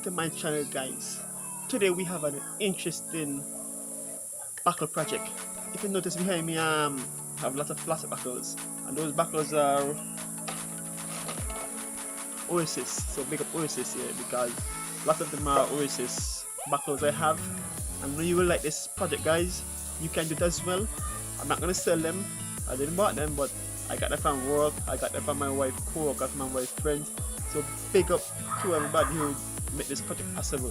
to my channel, guys. Today we have an interesting buckle project. If you notice behind me, have lots of plastic buckles, and those buckles are Oasis. So big up Oasis here because lots of them are Oasis buckles I have, and when you will like this project, guys, you can do it as well. I'm not gonna sell them. I didn't buy them, but I got them from work. I got them from my wife co-workers, my wife friends. So big up to everybody who made this project possible.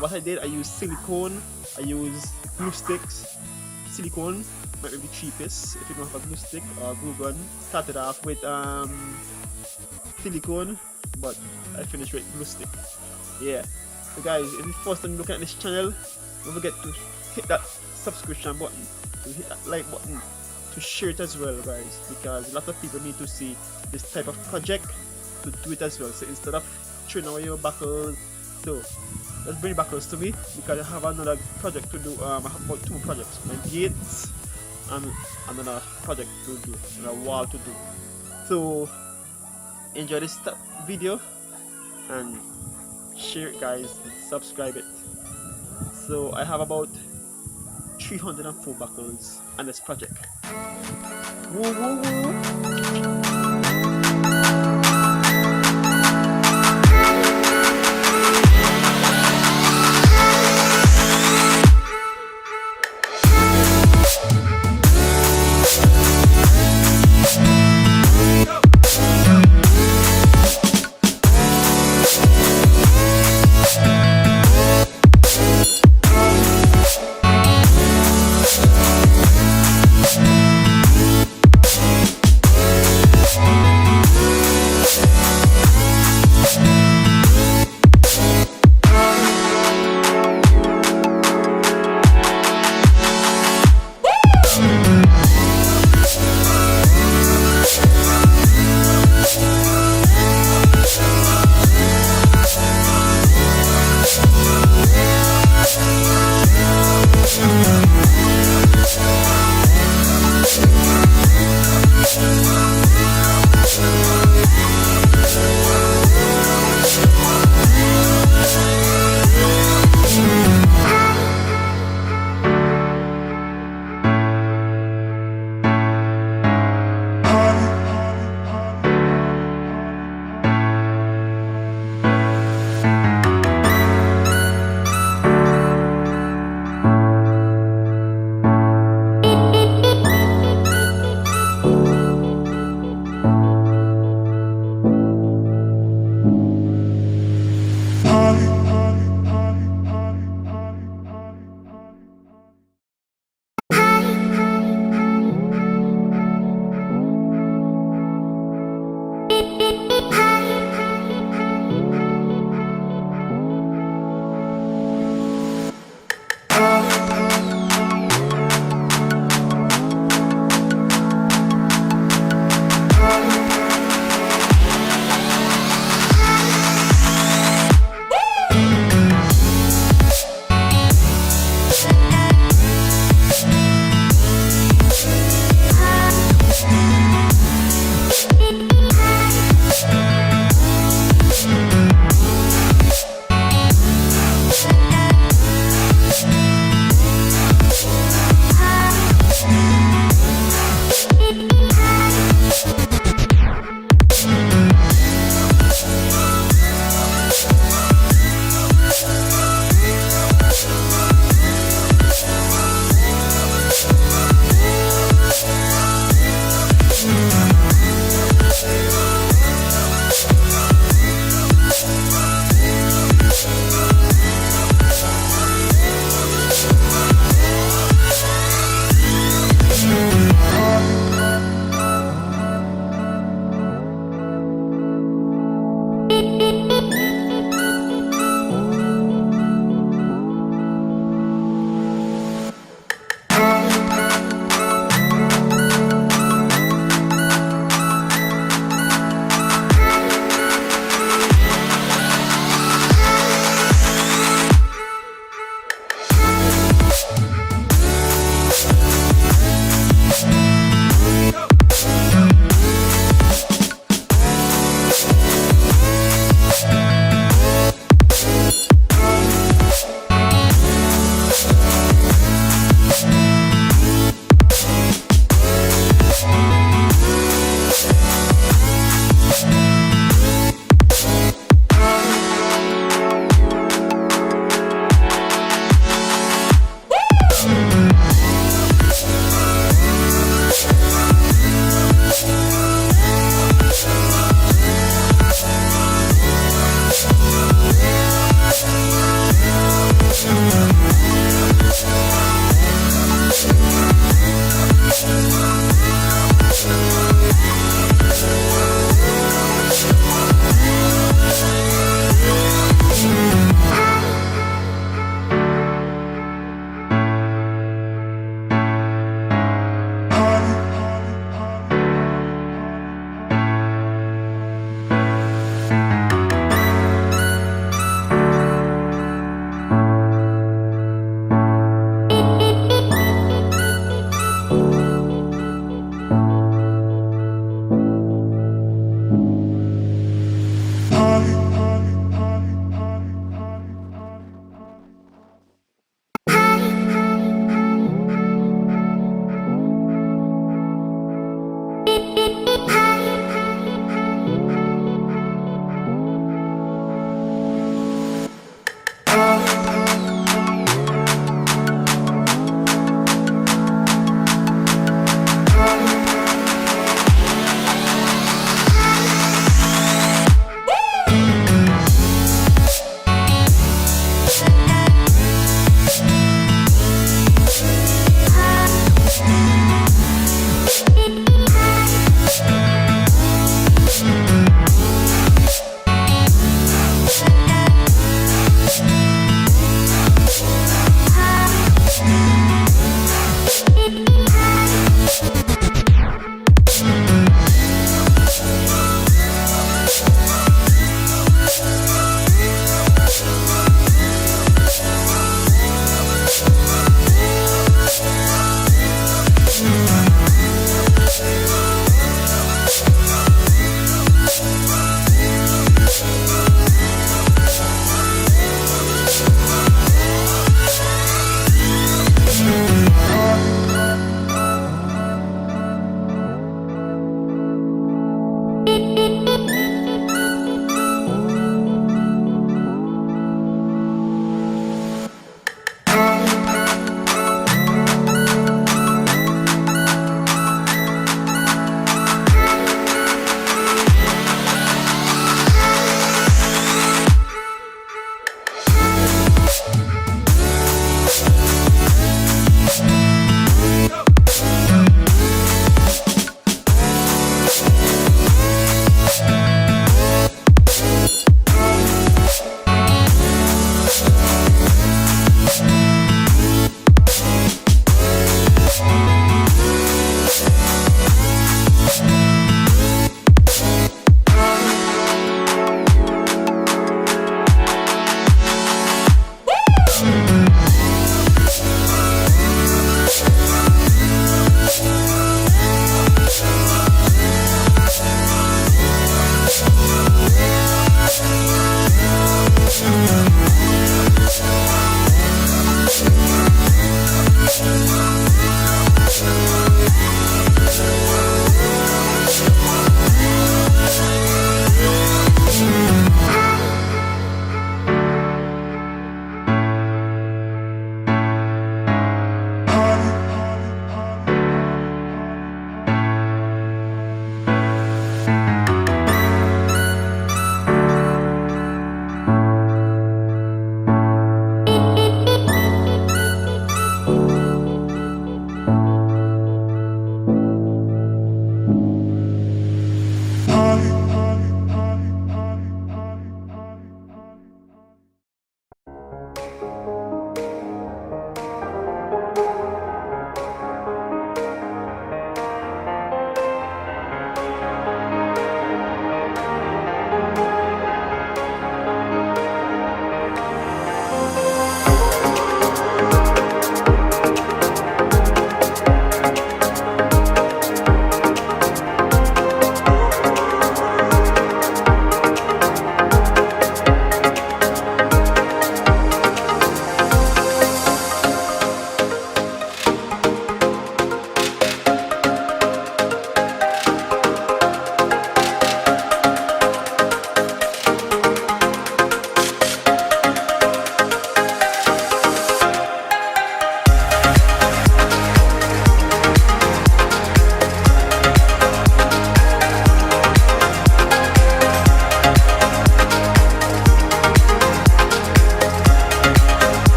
What I did, I used silicone, I used glue sticks. Silicone might be the cheapest if you don't have a glue stick or glue gun. Started off with silicone, but I finished with glue stick. Yeah. So guys, if you first time looking at this channel, don't forget to hit that subscription button, to hit that like button, to share it as well, guys, because a lot of people need to see this type of project to do it as well. So instead of throwing away your buckles, so let's bring buckles to me because I have another project to do. I have about 2 projects, my gates and another project to do, and a wall to do. So enjoy this video and share it, guys, and subscribe it. So I have about 304 buckles on this project. Woo, woo, woo.